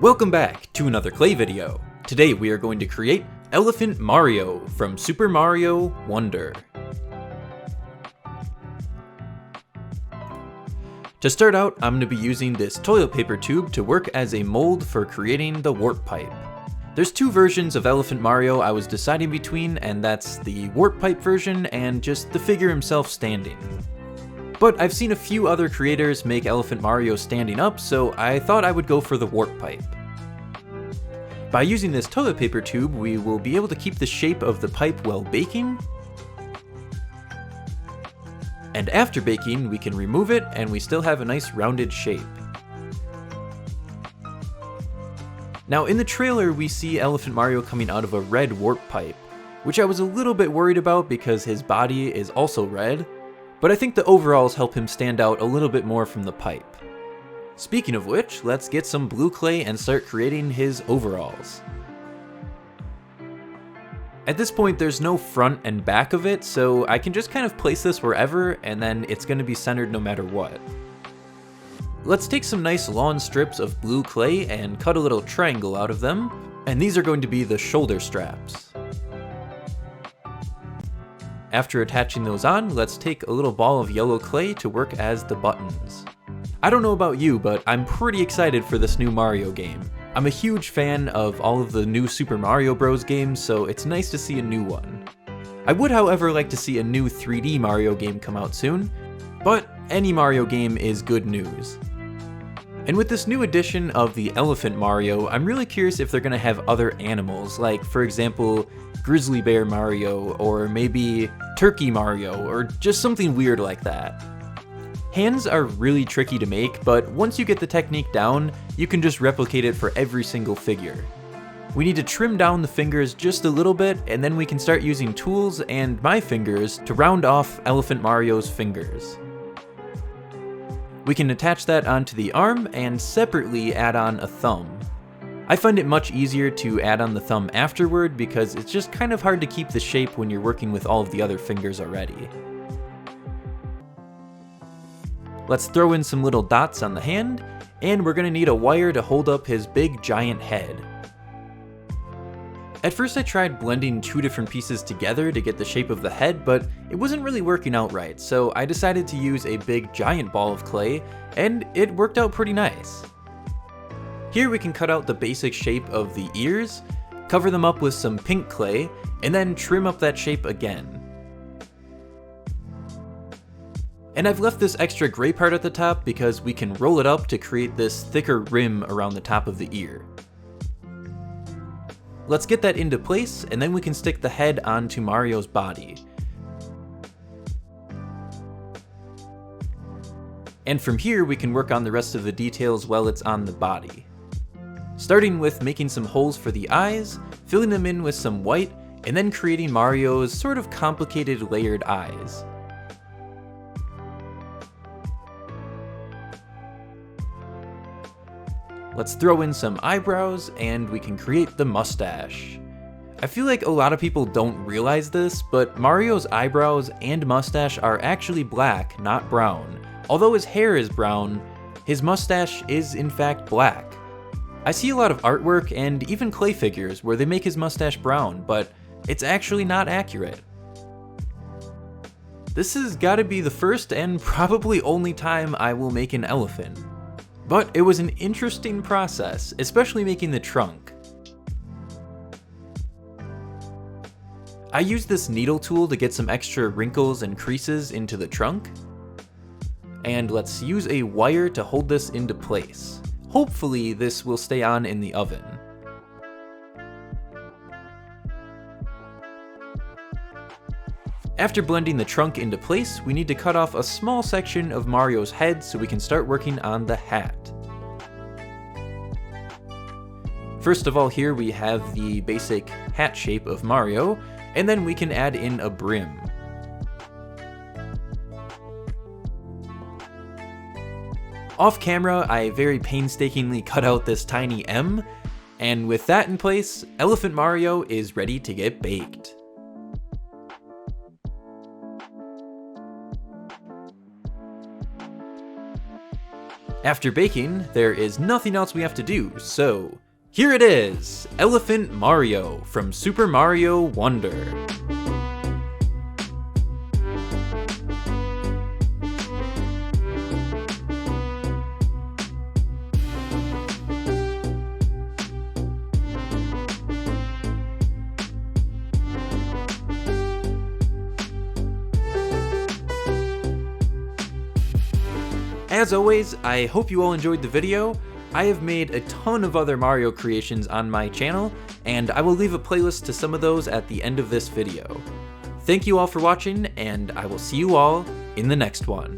Welcome back to another clay video. Today we are going to create Elephant Mario from Super Mario Wonder. To start out, I'm going to be using this toilet paper tube to work as a mold for creating the warp pipe. There's two versions of Elephant Mario I was deciding between, and that's the warp pipe version and just the figure himself standing. But I've seen a few other creators make Elephant Mario standing up, so I thought I would go for the warp pipe. By using this toilet paper tube, we will be able to keep the shape of the pipe while baking. And after baking, we can remove it and we still have a nice rounded shape. Now in the trailer, we see Elephant Mario coming out of a red warp pipe, which I was a little bit worried about because his body is also red. But I think the overalls help him stand out a little bit more from the pipe. Speaking of which, let's get some blue clay and start creating his overalls. At this point, there's no front and back of it, so I can just kind of place this wherever and then it's going to be centered no matter what. Let's take some nice long strips of blue clay and cut a little triangle out of them, and these are going to be the shoulder straps. After attaching those on, let's take a little ball of yellow clay to work as the buttons. I don't know about you, but I'm pretty excited for this new Mario game. I'm a huge fan of all of the new Super Mario Bros. Games, so it's nice to see a new one. I would, however, like to see a new 3D Mario game come out soon, but any Mario game is good news. And with this new edition of the Elephant Mario, I'm really curious if they're going to have other animals, like, for example, Grizzly Bear Mario, or maybe Turkey Mario, or just something weird like that. Hands are really tricky to make, but once you get the technique down, you can just replicate it for every single figure. We need to trim down the fingers just a little bit, and then we can start using tools and my fingers to round off Elephant Mario's fingers. We can attach that onto the arm and separately add on a thumb. I find it much easier to add on the thumb afterward because it's just kind of hard to keep the shape when you're working with all of the other fingers already. Let's throw in some little dots on the hand, and we're going to need a wire to hold up his big giant head. At first I tried blending two different pieces together to get the shape of the head, but it wasn't really working out right, so I decided to use a big giant ball of clay, and it worked out pretty nice. Here we can cut out the basic shape of the ears, cover them up with some pink clay, and then trim up that shape again. And I've left this extra gray part at the top because we can roll it up to create this thicker rim around the top of the ear. Let's get that into place, and then we can stick the head onto Mario's body. And from here, we can work on the rest of the details while it's on the body. Starting with making some holes for the eyes, filling them in with some white, and then creating Mario's sort of complicated layered eyes. Let's throw in some eyebrows, and we can create the mustache. I feel like a lot of people don't realize this, but Mario's eyebrows and mustache are actually black, not brown. Although his hair is brown, his mustache is in fact black. I see a lot of artwork and even clay figures where they make his mustache brown, but it's actually not accurate. This has gotta be the first and probably only time I will make an elephant. But it was an interesting process, especially making the trunk. I used this needle tool to get some extra wrinkles and creases into the trunk. And let's use a wire to hold this into place. Hopefully this will stay on in the oven. After blending the trunk into place, we need to cut off a small section of Mario's head so we can start working on the hat. First of all, here we have the basic hat shape of Mario, and then we can add in a brim. Off camera, I very painstakingly cut out this tiny M, and with that in place, Elephant Mario is ready to get baked. After baking, there is nothing else we have to do, so here it is! Elephant Mario from Super Mario Wonder. As always, I hope you all enjoyed the video. I have made a ton of other Mario creations on my channel, and I will leave a playlist to some of those at the end of this video. Thank you all for watching, and I will see you all in the next one.